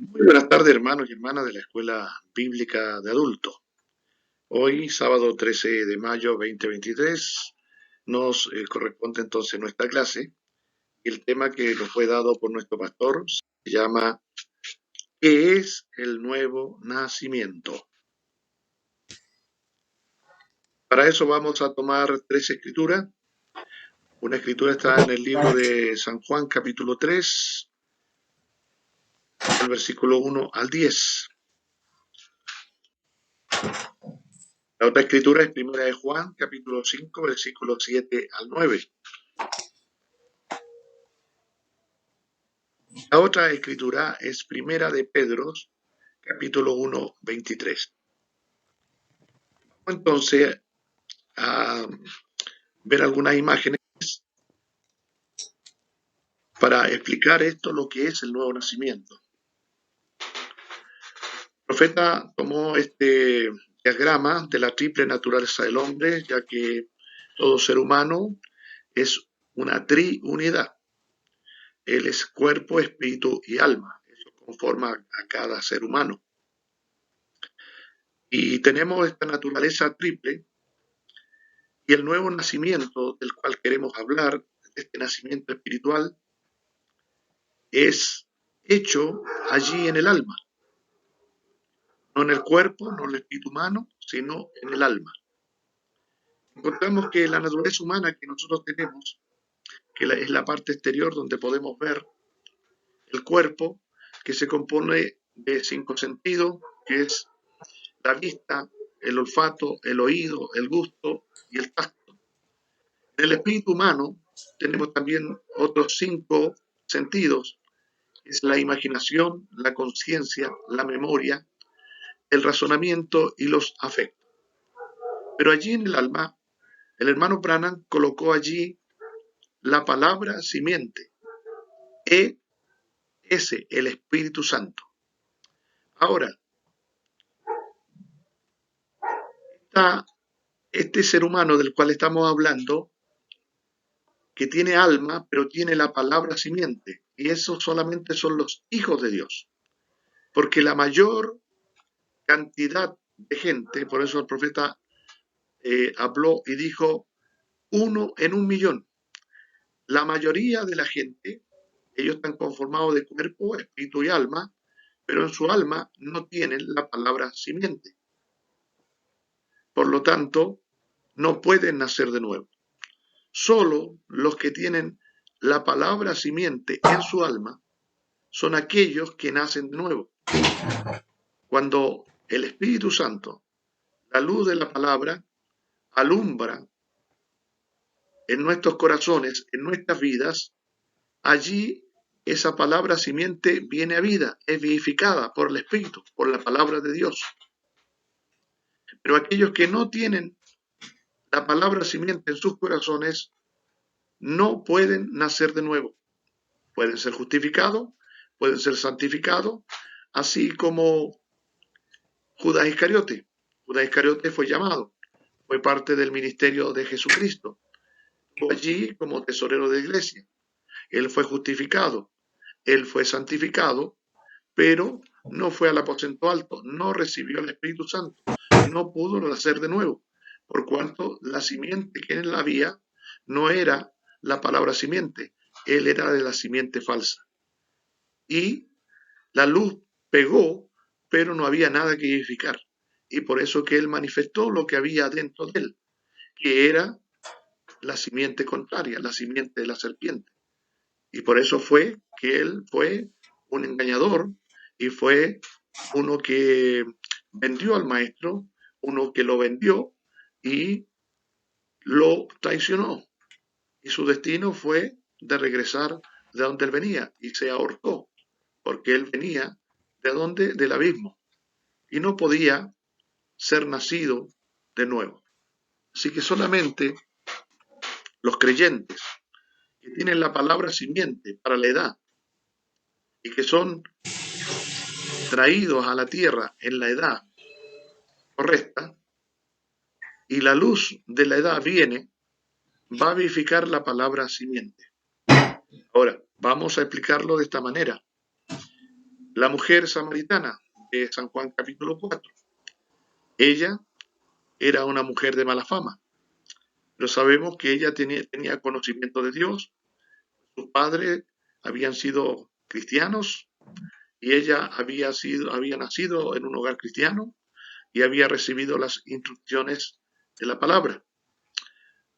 Muy buenas tardes, hermanos y hermanas de la Escuela Bíblica de Adultos. Hoy, sábado 13 de mayo 2023, nos corresponde entonces nuestra clase y el tema que nos fue dado por nuestro pastor se llama ¿qué es el nuevo nacimiento? Para eso vamos a tomar tres escrituras. Una escritura está en el libro de San Juan, capítulo 3, el versículo 1 al 10. La otra escritura es primera de Juan, capítulo 5, versículo 7 al 9. La otra escritura es primera de Pedro, capítulo 1, 23. Entonces, a ver algunas imágenes para explicar esto, lo que es el nuevo nacimiento. El profeta tomó este diagrama de la triple naturaleza del hombre, ya que todo ser humano es una triunidad. Él es cuerpo, espíritu y alma. Eso conforma a cada ser humano. Y tenemos esta naturaleza triple. Y el nuevo nacimiento del cual queremos hablar, este nacimiento espiritual, es hecho allí en el alma. No en el cuerpo, no en el espíritu humano, sino en el alma. Encontramos que la naturaleza humana que nosotros tenemos, que es la parte exterior donde podemos ver el cuerpo, que se compone de 5 sentidos, que es la vista, el olfato, el oído, el gusto y el tacto. En el espíritu humano tenemos también otros 5 sentidos, es la imaginación, la conciencia, la memoria, el razonamiento y los afectos. Pero allí en el alma, el hermano Branham colocó allí la palabra simiente, E-S, el Espíritu Santo. Ahora, este ser humano del cual estamos hablando, que tiene alma, pero tiene la palabra simiente, y esos solamente son los hijos de Dios. Porque la mayor cantidad de gente, por eso el profeta habló y dijo, 1 en 1.000.000. La mayoría de la gente, ellos están conformados de cuerpo, espíritu y alma, pero en su alma no tienen la palabra simiente. Por lo tanto, no pueden nacer de nuevo. Solo los que tienen la palabra simiente en su alma son aquellos que nacen de nuevo. Cuando el Espíritu Santo, la luz de la palabra, alumbra en nuestros corazones, en nuestras vidas, allí esa palabra simiente viene a vida, es vivificada por el Espíritu, por la palabra de Dios. Pero aquellos que no tienen la palabra simiente en sus corazones no pueden nacer de nuevo. Pueden ser justificados, pueden ser santificados, así como Judas Iscariote. Judas Iscariote fue llamado, fue parte del ministerio de Jesucristo. Fue allí como tesorero de iglesia. Él fue justificado, él fue santificado, pero no fue al aposento alto, no recibió el Espíritu Santo, no pudo nacer de nuevo, por cuanto la simiente que en él había no era la palabra simiente, él era de la simiente falsa. Y la luz pegó, pero no había nada que vivificar. Y por eso que él manifestó lo que había dentro de él, que era la simiente contraria, la simiente de la serpiente. Y por eso fue que él fue un engañador y fue uno que vendió al maestro, uno que lo vendió y lo traicionó. Y su destino fue de regresar de donde él venía y se ahorcó, porque él venía de donde, del abismo, y no podía ser nacido de nuevo. Así que solamente los creyentes que tienen la palabra simiente para la edad y que son traídos a la tierra en la edad correcta, y la luz de la edad viene, va a vivificar la palabra simiente. Ahora, vamos a explicarlo de esta manera. La mujer samaritana de San Juan capítulo 4. Ella era una mujer de mala fama, pero sabemos que ella tenía conocimiento de Dios, sus padres habían sido cristianos y ella había nacido en un hogar cristiano y había recibido las instrucciones de la palabra.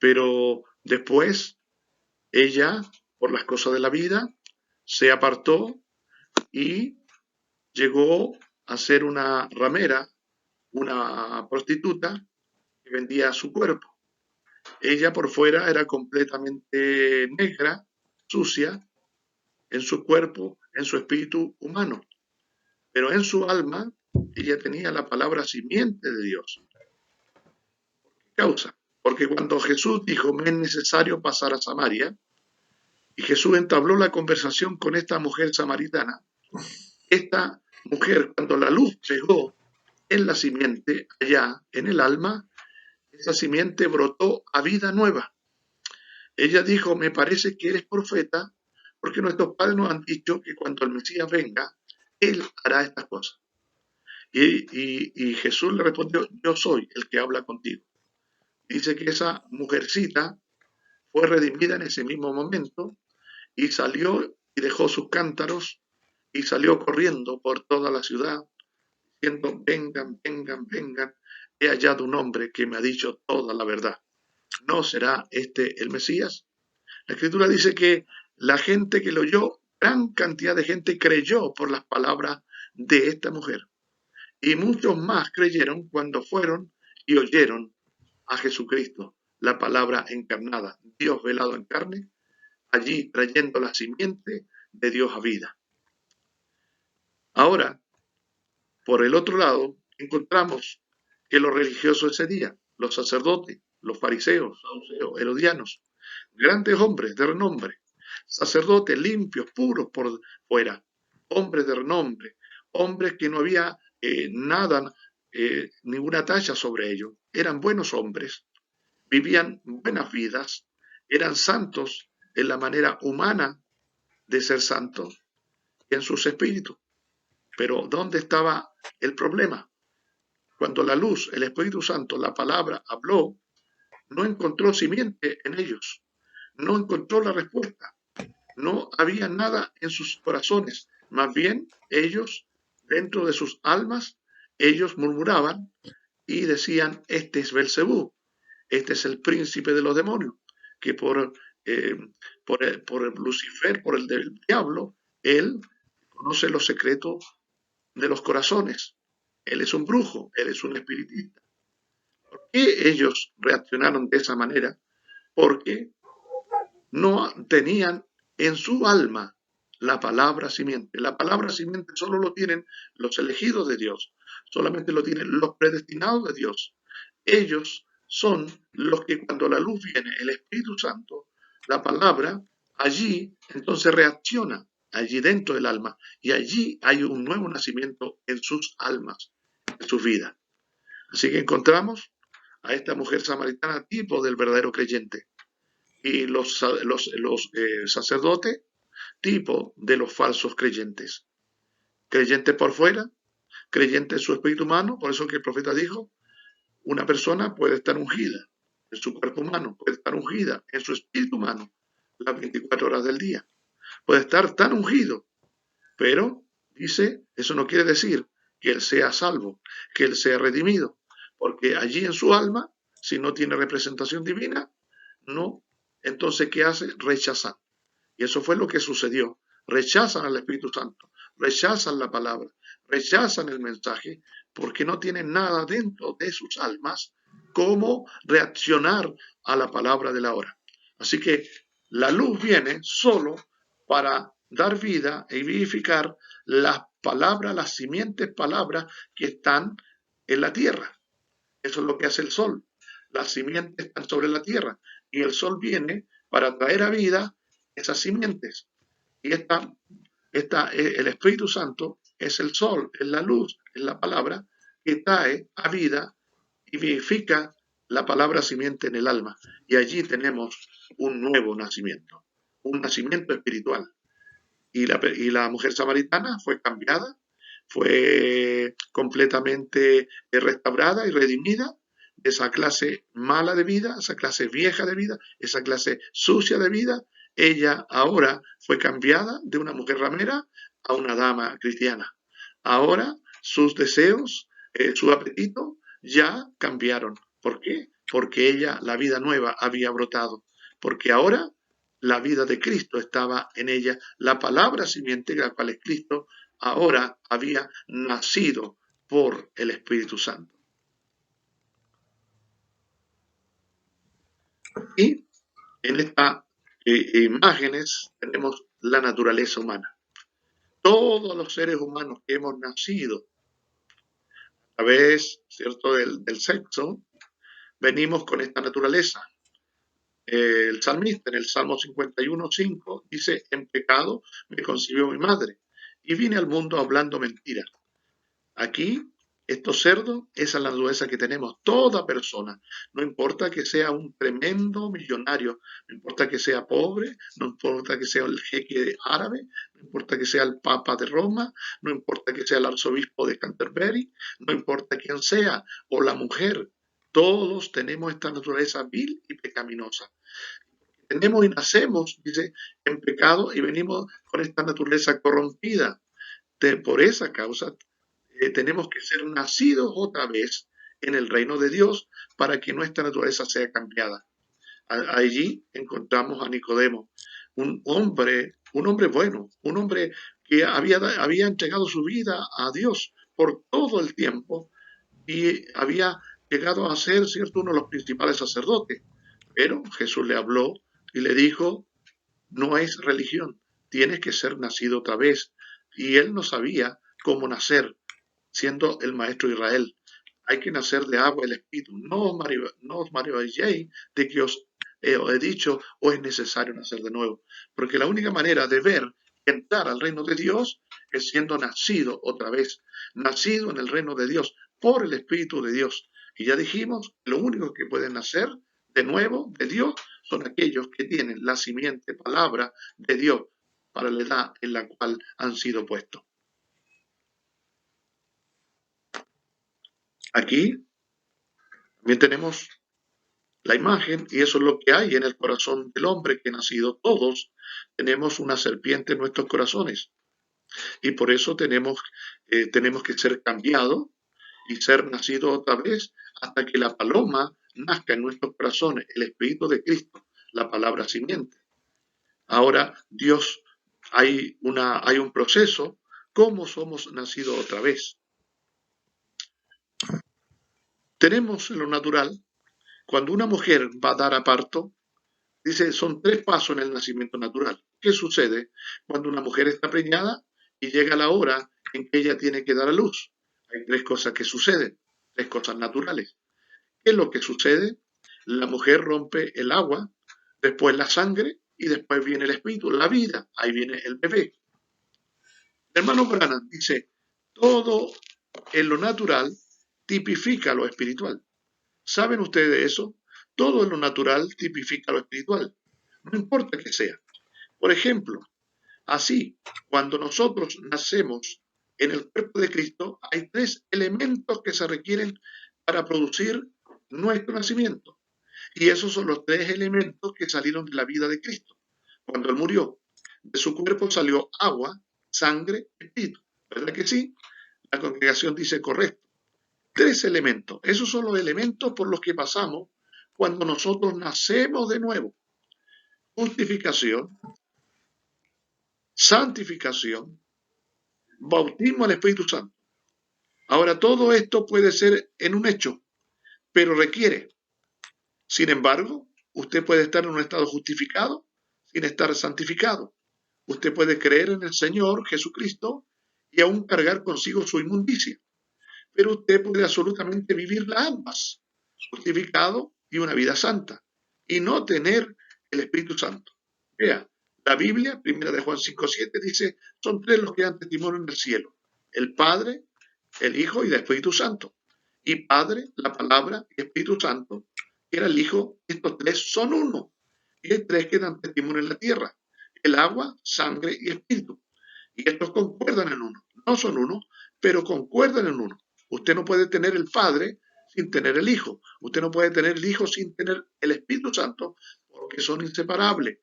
Pero después ella, por las cosas de la vida, se apartó y llegó a ser una ramera, una prostituta que vendía su cuerpo. Ella por fuera era completamente negra, sucia, en su cuerpo, en su espíritu humano, pero en su alma ella tenía la palabra simiente de Dios. Causa, porque cuando Jesús dijo, me es necesario pasar a Samaria, y Jesús entabló la conversación con esta mujer samaritana, esta mujer, cuando la luz llegó en la simiente, allá en el alma, esa simiente brotó a vida nueva. Ella dijo, me parece que eres profeta, porque nuestros padres nos han dicho que cuando el Mesías venga, Él hará estas cosas. Y Jesús le respondió, yo soy el que habla contigo. Dice que esa mujercita fue redimida en ese mismo momento y salió y dejó sus cántaros y salió corriendo por toda la ciudad, diciendo, vengan, vengan, vengan, he hallado un hombre que me ha dicho toda la verdad. ¿No será este el Mesías? La Escritura dice que la gente que lo oyó, gran cantidad de gente creyó por las palabras de esta mujer. Y muchos más creyeron cuando fueron y oyeron a Jesucristo, la palabra encarnada, Dios velado en carne, allí trayendo la simiente de Dios a vida. Ahora, por el otro lado, encontramos que los religiosos ese día, los sacerdotes, los fariseos, saduceos, herodianos, grandes hombres de renombre, sacerdotes limpios, puros por fuera, hombres de renombre, hombres que no había nada, ninguna talla sobre ellos, eran buenos hombres, vivían buenas vidas, eran santos en la manera humana de ser santos y en sus espíritus. Pero ¿dónde estaba el problema? Cuando la luz, el Espíritu Santo, la palabra habló, no encontró simiente en ellos, no encontró la respuesta, no había nada en sus corazones, más bien ellos, dentro de sus almas, ellos murmuraban y decían, este es Belcebú, este es el príncipe de los demonios, que eh, por Lucifer, por el del diablo, él conoce los secretos de los corazones. Él es un brujo, él es un espiritista. ¿Por qué ellos reaccionaron de esa manera? Porque no tenían en su alma la palabra simiente. La palabra simiente solo lo tienen los elegidos de Dios, solamente lo tienen los predestinados de Dios. Ellos son los que cuando la luz viene, el Espíritu Santo, la palabra, allí entonces reacciona, allí dentro del alma, y allí hay un nuevo nacimiento en sus almas, en sus vidas. Así que encontramos a esta mujer samaritana tipo del verdadero creyente y los sacerdotes tipo de los falsos creyentes. Creyentes por fuera, creyente en su espíritu humano, por eso que el profeta dijo, una persona puede estar ungida en su cuerpo humano, puede estar ungida en su espíritu humano las 24 horas del día. Puede estar tan ungido, pero dice, eso no quiere decir que él sea salvo, que él sea redimido, porque allí en su alma, si no tiene representación divina, no, entonces ¿qué hace? Rechazar. Y eso fue lo que sucedió. Rechazan al Espíritu Santo, rechazan la palabra, rechazan el mensaje, porque no tienen nada dentro de sus almas cómo reaccionar a la palabra de la hora. Así que la luz viene solo para dar vida y vivificar las palabras, las simientes palabras que están en la tierra. Eso es lo que hace el sol. Las simientes están sobre la tierra y el sol viene para traer a vida esas simientes. Y el Espíritu Santo es el sol, es la luz, es la palabra que trae a vida y vivifica la palabra simiente en el alma. Y allí tenemos un nuevo nacimiento, un nacimiento espiritual. y la mujer samaritana fue cambiada, fue completamente restaurada y redimida de esa clase mala de vida, esa clase vieja de vida, esa clase sucia de vida. Ella ahora fue cambiada de una mujer ramera a una dama cristiana. Ahora sus deseos, su apetito ya cambiaron. ¿Por qué? Porque ella, la vida nueva, había brotado. Porque ahora la vida de Cristo estaba en ella. La palabra simiente, la cual es Cristo, ahora había nacido por el Espíritu Santo. Y en estas imágenes tenemos la naturaleza humana. Todos los seres humanos que hemos nacido a través, ¿cierto?, del sexo, venimos con esta naturaleza. El salmista en el Salmo 51:5 dice: en pecado me concibió mi madre y vine al mundo hablando mentiras. Aquí, estos cerdos, esa es la naturaleza que tenemos toda persona. No importa que sea un tremendo millonario, no importa que sea pobre, no importa que sea el jeque árabe, no importa que sea el papa de Roma, no importa que sea el arzobispo de Canterbury, no importa quién sea, o la mujer. Todos tenemos esta naturaleza vil y pecaminosa. Tenemos y nacemos, dice, en pecado y venimos con esta naturaleza corrompida. Por esa causa tenemos que ser nacidos otra vez en el reino de Dios para que nuestra naturaleza sea cambiada. Allí encontramos a Nicodemo, un hombre bueno, un hombre que había entregado su vida a Dios por todo el tiempo y había llegado a ser, cierto, uno de los principales sacerdotes. Pero Jesús le habló y le dijo: no es religión, tienes que ser nacido otra vez. Y él no sabía cómo nacer, siendo el maestro de Israel. Hay que nacer de agua y el Espíritu. No os maravilléis de que os he dicho o es necesario nacer de nuevo. Porque la única manera de ver y entrar al reino de Dios es siendo nacido otra vez. Nacido en el reino de Dios por el Espíritu de Dios. Y ya dijimos, lo único que pueden nacer de nuevo de Dios son aquellos que tienen la simiente palabra de Dios para la edad en la cual han sido puestos. Aquí también tenemos la imagen y eso es lo que hay en el corazón del hombre que ha nacido. Todos tenemos una serpiente en nuestros corazones y por eso tenemos que ser cambiados y ser nacidos otra vez hasta que la paloma nazca en nuestros corazones, el Espíritu de Cristo, la palabra simiente. Ahora Dios, hay un proceso, ¿cómo somos nacidos otra vez? Tenemos en lo natural, cuando una mujer va a dar a parto, dice, son 3 pasos en el nacimiento natural. ¿Qué sucede cuando una mujer está preñada y llega la hora en que ella tiene que dar a luz? Hay 3 cosas que suceden, 3 cosas naturales. ¿Qué es lo que sucede? La mujer rompe el agua, después la sangre y después viene el espíritu, la vida, ahí viene el bebé. El hermano Branham dice, todo en lo natural tipifica lo espiritual. ¿Saben ustedes eso? Todo en lo natural tipifica lo espiritual, no importa que sea. Por ejemplo, así, cuando nosotros nacemos en el cuerpo de Cristo, hay 3 elementos que se requieren para producir nuestro nacimiento. Y esos son los 3 elementos que salieron de la vida de Cristo. Cuando Él murió, de su cuerpo salió agua, sangre, espíritu. ¿Verdad que sí? La congregación dice correcto. 3 elementos. Esos son los elementos por los que pasamos cuando nosotros nacemos de nuevo. Justificación, santificación, bautismo al Espíritu Santo. Ahora, todo esto puede ser en un hecho, pero requiere. Sin embargo, usted puede estar en un estado justificado sin estar santificado. Usted puede creer en el Señor Jesucristo y aún cargar consigo su inmundicia. Pero usted puede absolutamente vivir las ambas, justificado y una vida santa, y no tener el Espíritu Santo. Vea, la Biblia, 1 de Juan 5:7, dice, son 3 los que dan testimonio en el cielo: el Padre, el Hijo y el Espíritu Santo. Y Padre, la palabra y Espíritu Santo, que era el Hijo, estos 3 son uno. Y hay 3 que dan testimonio en la tierra: el agua, sangre y espíritu. Y estos concuerdan en uno. No son uno, pero concuerdan en uno. Usted no puede tener el Padre sin tener el Hijo. Usted no puede tener el Hijo sin tener el Espíritu Santo, porque son inseparables.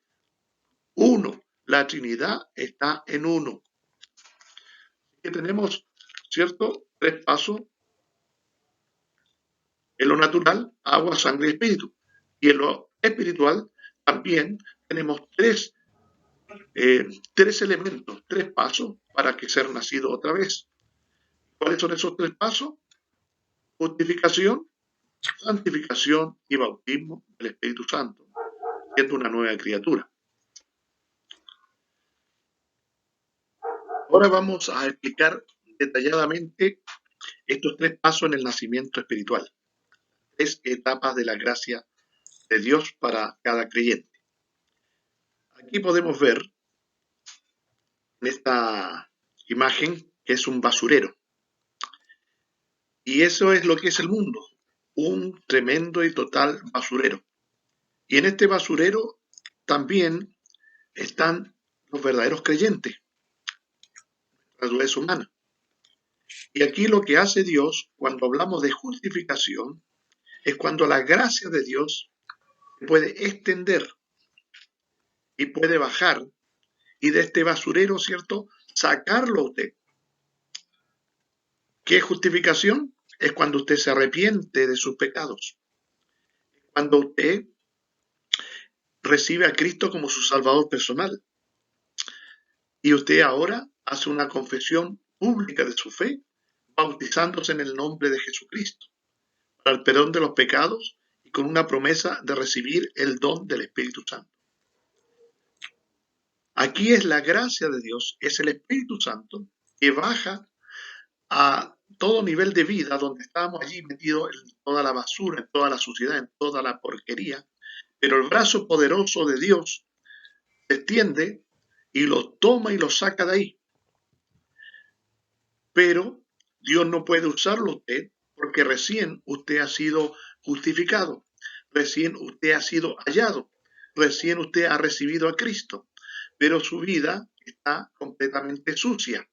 Uno. La Trinidad está en uno. Que tenemos, ¿cierto? Tres pasos. En lo natural, agua, sangre y espíritu. Y en lo espiritual también tenemos tres elementos, tres pasos para que ser nacido otra vez. ¿Cuáles son esos tres pasos? Justificación, santificación y bautismo del Espíritu Santo, siendo una nueva criatura. Ahora vamos a explicar detalladamente estos tres pasos en el nacimiento espiritual, tres etapas de la gracia de Dios para cada creyente. Aquí podemos ver en esta imagen que es un basurero. Y eso es lo que es el mundo, un tremendo y total basurero. Y en este basurero también están los verdaderos creyentes, la naturaleza humana. Y aquí lo que hace Dios cuando hablamos de justificación es cuando la gracia de Dios puede extender y puede bajar y de este basurero, ¿cierto?, sacarlo a usted. ¿Qué es justificación? Es cuando usted se arrepiente de sus pecados. Cuando usted recibe a Cristo como su Salvador personal. Y usted ahora hace una confesión pública de su fe, bautizándose en el nombre de Jesucristo, para el perdón de los pecados y con una promesa de recibir el don del Espíritu Santo. Aquí es la gracia de Dios, es el Espíritu Santo que baja a todo nivel de vida donde estábamos allí metidos en toda la basura, en toda la suciedad, en toda la porquería. Pero el brazo poderoso de Dios se extiende y lo toma y lo saca de ahí. Pero Dios no puede usarlo usted porque recién usted ha sido justificado, recién usted ha sido hallado, recién usted ha recibido a Cristo, pero su vida está completamente sucia,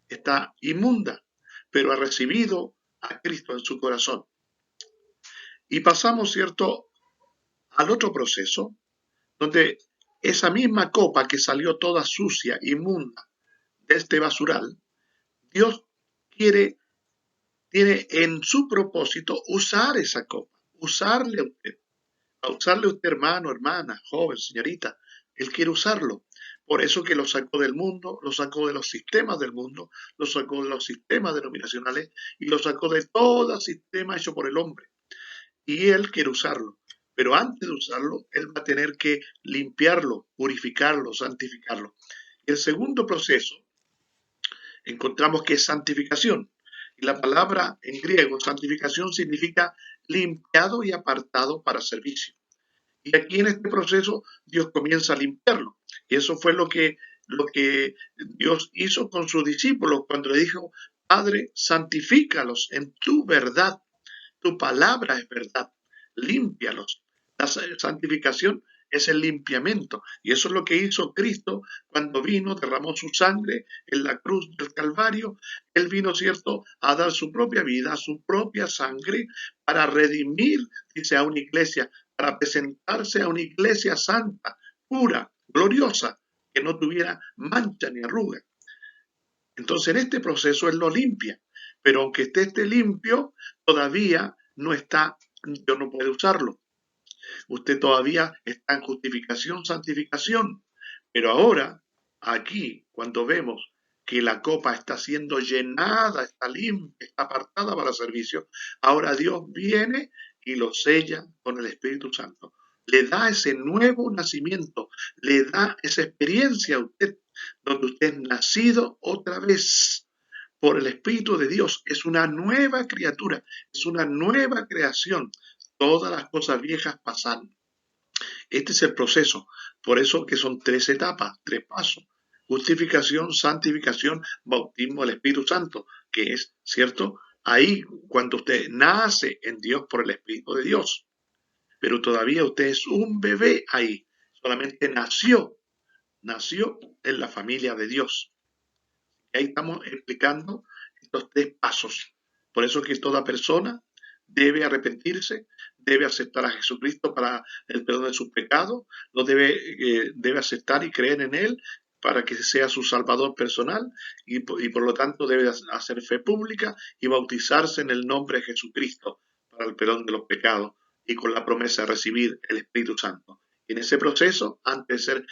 está inmunda, pero ha recibido a Cristo en su corazón. Y pasamos, ¿cierto?, al otro proceso, donde esa misma copa que salió toda sucia, inmunda, de este basural, Dios tiene en su propósito usar esa copa, usarle a usted hermano, hermana, joven, señorita. Él quiere usarlo. Por eso que lo sacó del mundo, lo sacó de los sistemas del mundo, lo sacó de los sistemas denominacionales y lo sacó de todo sistema hecho por el hombre. Y él quiere usarlo. Pero antes de usarlo, él va a tener que limpiarlo, purificarlo, santificarlo. El segundo proceso encontramos que es santificación. Y la palabra en griego, santificación, significa limpiado y apartado para servicio. Y aquí en este proceso Dios comienza a limpiarlo. Y eso fue lo que Dios hizo con sus discípulos cuando le dijo, Padre, santifícalos en tu verdad. Tu palabra es verdad. Límpialos. La santificación es el limpiamiento. Y eso es lo que hizo Cristo cuando vino, derramó su sangre en la cruz del Calvario. Él vino, ¿cierto?, a dar su propia vida, su propia sangre, para redimir, dice, a una iglesia, para presentarse a una iglesia santa, pura, gloriosa, que no tuviera mancha ni arruga. Entonces, en este proceso Él lo limpia. Pero aunque esté limpio, todavía no está, Dios no puede usarlo. Usted todavía está en justificación, santificación. Pero ahora, aquí, cuando vemos que la copa está siendo llenada, está limpia, está apartada para servicio, ahora Dios viene y lo sella con el Espíritu Santo. Le da ese nuevo nacimiento, le da esa experiencia a usted, donde usted es nacido otra vez por el Espíritu de Dios. Es una nueva criatura, es una nueva creación. Todas las cosas viejas pasan. Este es el proceso. Por eso que son tres etapas, tres pasos. Justificación, santificación, bautismo del Espíritu Santo, que es, ¿cierto? Ahí cuando usted nace en Dios por el Espíritu de Dios. Pero todavía usted es un bebé ahí. Solamente nació en la familia de Dios. Y ahí estamos explicando estos 3 pasos. Por eso que toda persona debe arrepentirse, debe aceptar a Jesucristo para el perdón de sus pecados, debe aceptar y creer en Él para que sea su Salvador personal y por lo tanto debe hacer fe pública y bautizarse en el nombre de Jesucristo para el perdón de los pecados y con la promesa de recibir el Espíritu Santo. En ese proceso, antes de ser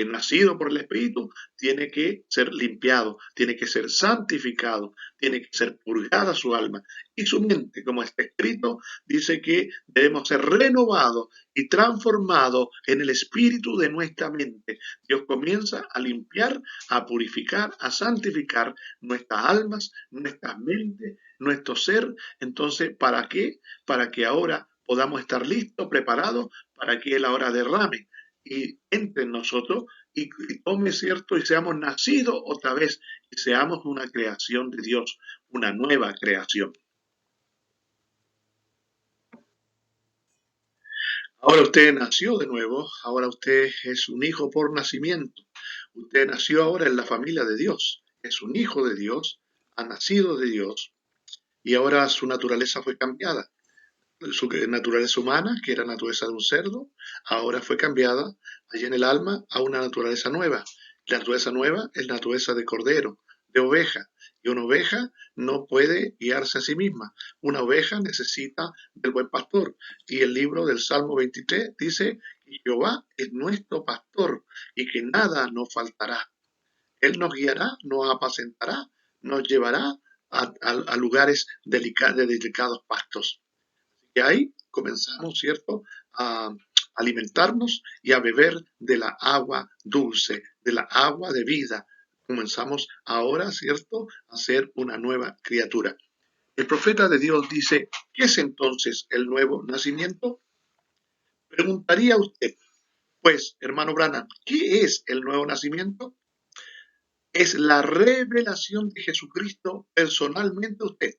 nacido por el Espíritu, tiene que ser limpiado, tiene que ser santificado, tiene que ser purgada su alma y su mente, como está escrito, dice que debemos ser renovados y transformados en el espíritu de nuestra mente. Dios comienza a limpiar, a purificar, a santificar nuestras almas, nuestras mentes, nuestro ser. Entonces, ¿para qué? Para que ahora podamos estar listos, preparados, para que Él ahora derrame y entre en nosotros y tome cierto y seamos nacidos otra vez y seamos una creación de Dios, una nueva creación. Ahora usted nació de nuevo, ahora usted es un hijo por nacimiento. Usted nació ahora en la familia de Dios, es un hijo de Dios, ha nacido de Dios y ahora su naturaleza fue cambiada. Su naturaleza humana, que era naturaleza de un cerdo, ahora fue cambiada allá en el alma a una naturaleza nueva. La naturaleza nueva es la naturaleza de cordero, de oveja. Y una oveja no puede guiarse a sí misma. Una oveja necesita del buen pastor. Y el libro del Salmo 23 dice que Jehová es nuestro pastor y que nada nos faltará. Él nos guiará, nos apacentará, nos llevará a lugares de delicados pastos. Y ahí comenzamos, ¿cierto?, a alimentarnos y a beber de la agua dulce, de la agua de vida. Comenzamos ahora, ¿cierto?, a ser una nueva criatura. El profeta de Dios dice, ¿qué es entonces el nuevo nacimiento? Preguntaría usted, pues, hermano Branham, ¿qué es el nuevo nacimiento? Es la revelación de Jesucristo personalmente a usted.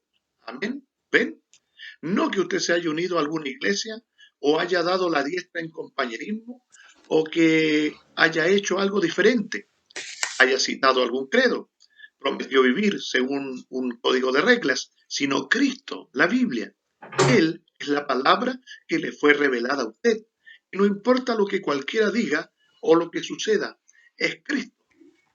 Amén. ¿Ven? No que usted se haya unido a alguna iglesia o haya dado la diestra en compañerismo o que haya hecho algo diferente, haya citado algún credo, prometió vivir según un código de reglas, sino Cristo, la Biblia. Él es la palabra que le fue revelada a usted. Y no importa lo que cualquiera diga o lo que suceda, es Cristo.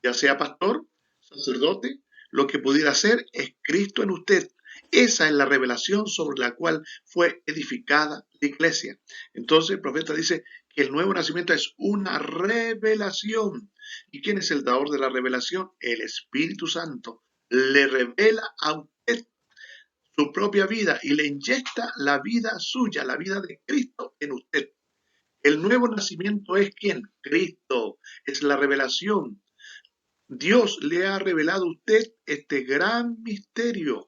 Ya sea pastor, sacerdote, lo que pudiera ser es Cristo en usted. Esa es la revelación sobre la cual fue edificada la iglesia. Entonces el profeta dice que el nuevo nacimiento es una revelación. ¿Y quién es el dador de la revelación? El Espíritu Santo. Le revela a usted su propia vida y le inyecta la vida suya, la vida de Cristo en usted. El nuevo nacimiento es ¿quién? Cristo. Es la revelación. Dios le ha revelado a usted este gran misterio.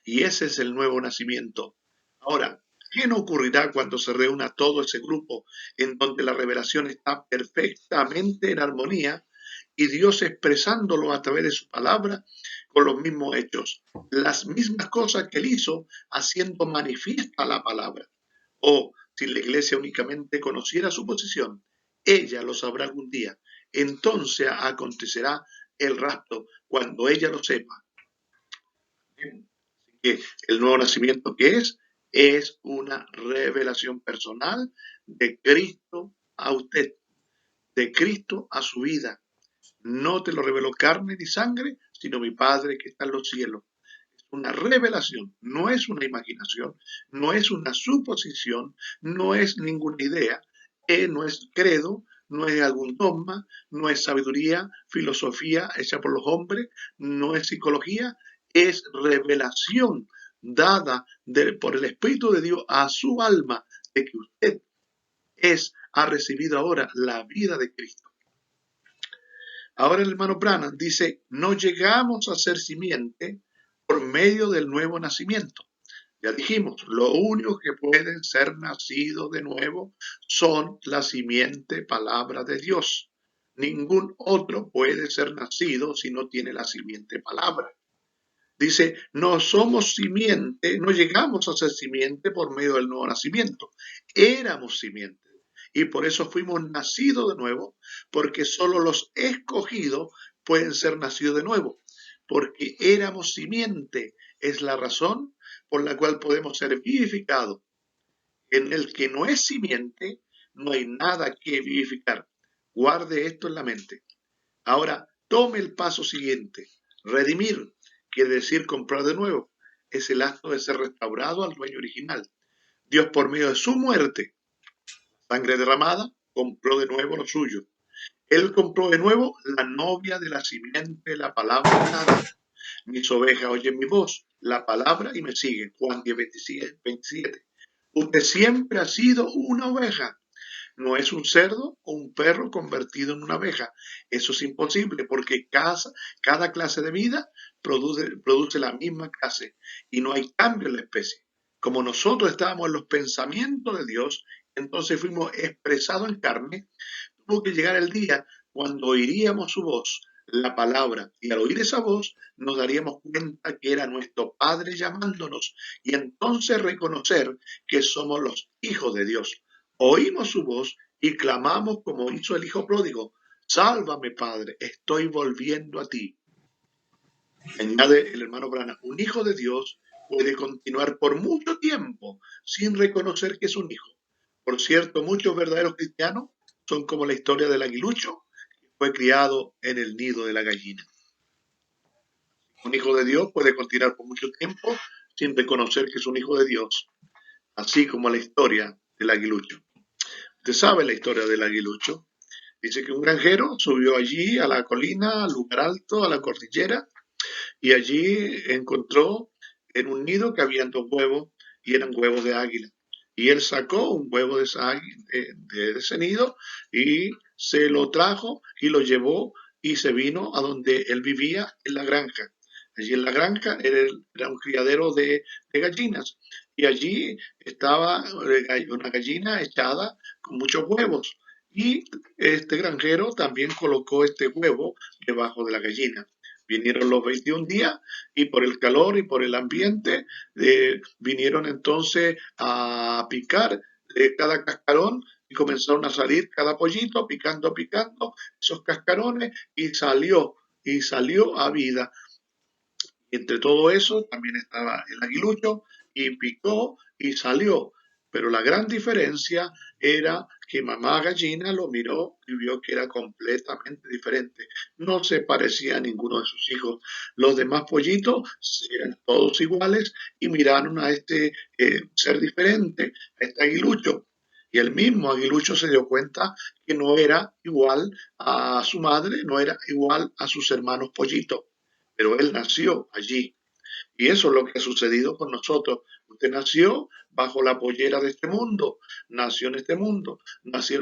Y ese es el nuevo nacimiento. Ahora, ¿qué no ocurrirá cuando se reúna todo ese grupo en donde la revelación está perfectamente en armonía y Dios expresándolo a través de su palabra con los mismos hechos? Las mismas cosas que él hizo haciendo manifiesta la palabra. O si la iglesia únicamente conociera su posición, ella lo sabrá algún día. Entonces acontecerá el rapto cuando ella lo sepa. Que el nuevo nacimiento que es una revelación personal de Cristo a usted, de Cristo a su vida. No te lo reveló carne ni sangre, sino mi Padre que está en los cielos. Es una revelación, no es una imaginación, no es una suposición, no es ninguna idea, no es credo, no es algún dogma, no es sabiduría, filosofía hecha por los hombres, no es psicología, es revelación dada por el Espíritu de Dios a su alma de que usted ha recibido ahora la vida de Cristo. Ahora el hermano Branham dice, no llegamos a ser simiente por medio del nuevo nacimiento. Ya dijimos, lo único que pueden ser nacidos de nuevo son la simiente palabra de Dios. Ningún otro puede ser nacido si no tiene la simiente palabra. Dice, no somos simiente, no llegamos a ser simiente por medio del nuevo nacimiento. Éramos simiente. Y por eso fuimos nacidos de nuevo, porque solo los escogidos pueden ser nacidos de nuevo, porque éramos simiente, es la razón por la cual podemos ser vivificados. En el que no es simiente, no hay nada que vivificar. Guarde esto en la mente. Ahora, tome el paso siguiente. Redimir, quiere decir comprar de nuevo. Es el acto de ser restaurado al dueño original. Dios, por medio de su muerte, sangre derramada, compró de nuevo lo suyo. Él compró de nuevo la novia de la simiente, la palabra hablada. Mis ovejas oyen mi voz, la palabra y me siguen. Juan 10, 27. Usted siempre ha sido una oveja. No es un cerdo o un perro convertido en una abeja. Eso es imposible porque cada clase de vida produce la misma clase y no hay cambio en la especie. Como nosotros estábamos en los pensamientos de Dios, entonces fuimos expresados en carne. Tuvo que llegar el día cuando oiríamos su voz, la palabra, y al oír esa voz nos daríamos cuenta que era nuestro Padre llamándonos y entonces reconocer que somos los hijos de Dios. Oímos su voz y clamamos como hizo el hijo pródigo: sálvame, Padre, estoy volviendo a ti. Añade el hermano Brana: un hijo de Dios puede continuar por mucho tiempo sin reconocer que es un hijo. Por cierto, muchos verdaderos cristianos son como la historia del aguilucho que fue criado en el nido de la gallina. Un hijo de Dios puede continuar por mucho tiempo sin reconocer que es un hijo de Dios, así como la historia del aguilucho. Usted sabe la historia del aguilucho. Dice que un granjero subió allí a la colina, al lugar alto, a la cordillera, y allí encontró en un nido que habían dos huevos y eran huevos de águila. Y él sacó un huevo de ese nido y se lo trajo y lo llevó y se vino a donde él vivía, en la granja. Allí en la granja era un criadero de gallinas y allí estaba una gallina echada con muchos huevos. Y este granjero también colocó este huevo debajo de la gallina. Vinieron los 21 días y por el calor y por el ambiente vinieron entonces a picar cada cascarón y comenzaron a salir cada pollito picando esos cascarones y salió a vida. Entre todo eso también estaba el aguilucho y picó y salió. Pero la gran diferencia era que mamá gallina lo miró y vio que era completamente diferente. No se parecía a ninguno de sus hijos. Los demás pollitos eran todos iguales y miraron a este ser diferente, a este aguilucho. Y el mismo aguilucho se dio cuenta que no era igual a su madre, no era igual a sus hermanos pollitos, pero él nació allí. Y eso es lo que ha sucedido con nosotros. Usted nació bajo la pollera de este mundo, nació en este mundo.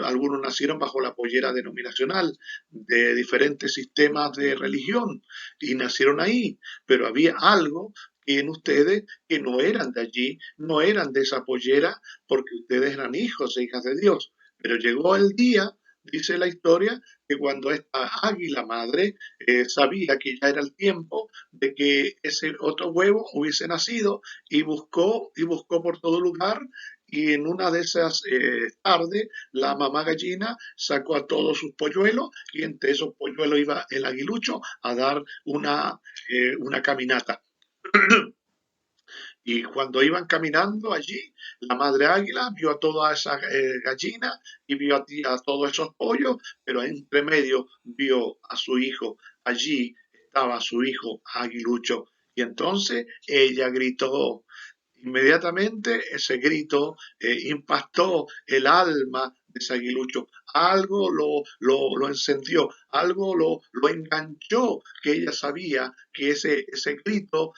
Algunos nacieron bajo la pollera denominacional de diferentes sistemas de religión y nacieron ahí, pero había algo en ustedes que no eran de allí, no eran de esa pollera, porque ustedes eran hijos e hijas de Dios. Pero llegó el día, dice la historia, que cuando esta águila madre sabía que ya era el tiempo de que ese otro huevo hubiese nacido y buscó por todo lugar y en una de esas tardes la mamá gallina sacó a todos sus polluelos y entre esos polluelos iba el aguilucho a dar una caminata. Y cuando iban caminando allí, la madre águila vio a todas esas gallinas y vio a todos esos pollos, pero entre medio vio a su hijo. Allí estaba su hijo aguilucho. Y entonces ella gritó. Inmediatamente ese grito impactó el alma de ese aguilucho. Algo lo encendió, algo lo enganchó, que ella sabía que ese grito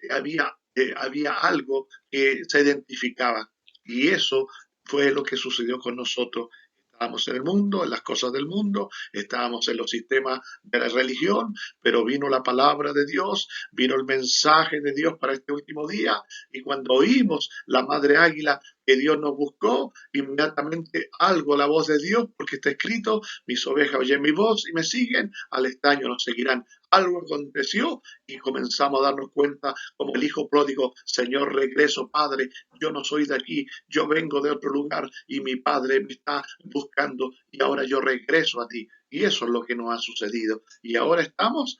había algo que se identificaba. Y eso fue lo que sucedió con nosotros. Estábamos en el mundo, en las cosas del mundo, estábamos en los sistemas de la religión, pero vino la palabra de Dios, vino el mensaje de Dios para este último día, y cuando oímos la madre águila que Dios nos buscó, inmediatamente algo la voz de Dios, porque está escrito, mis ovejas oyen mi voz y me siguen, al extraño nos seguirán. Algo aconteció y comenzamos a darnos cuenta, como el hijo pródigo, Señor, regreso, Padre, yo no soy de aquí, yo vengo de otro lugar y mi Padre me está buscando y ahora yo regreso a ti. Y eso es lo que nos ha sucedido. Y ahora estamos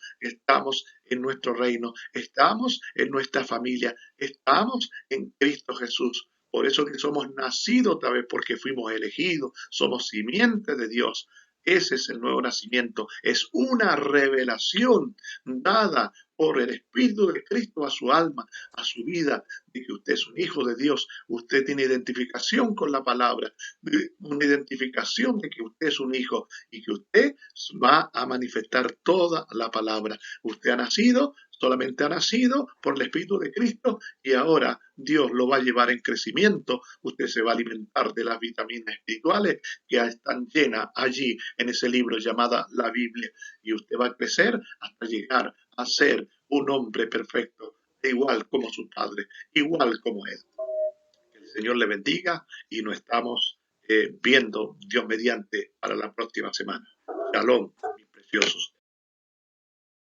en nuestro reino, estamos en nuestra familia, estamos en Cristo Jesús. Por eso que somos nacidos otra vez, porque fuimos elegidos, somos simiente de Dios. Ese es el nuevo nacimiento, es una revelación dada por el Espíritu de Cristo a su alma, a su vida, de que usted es un hijo de Dios, usted tiene identificación con la palabra, una identificación de que usted es un hijo y que usted va a manifestar toda la palabra. Usted ha nacido, solamente ha nacido por el Espíritu de Cristo y ahora Dios lo va a llevar en crecimiento. Usted se va a alimentar de las vitaminas espirituales que están llenas allí en ese libro llamada la Biblia y usted va a crecer hasta llegar a ser un hombre perfecto, igual como su padre, igual como él. Que el Señor le bendiga y nos estamos viendo Dios mediante para la próxima semana. Shalom, mis preciosos.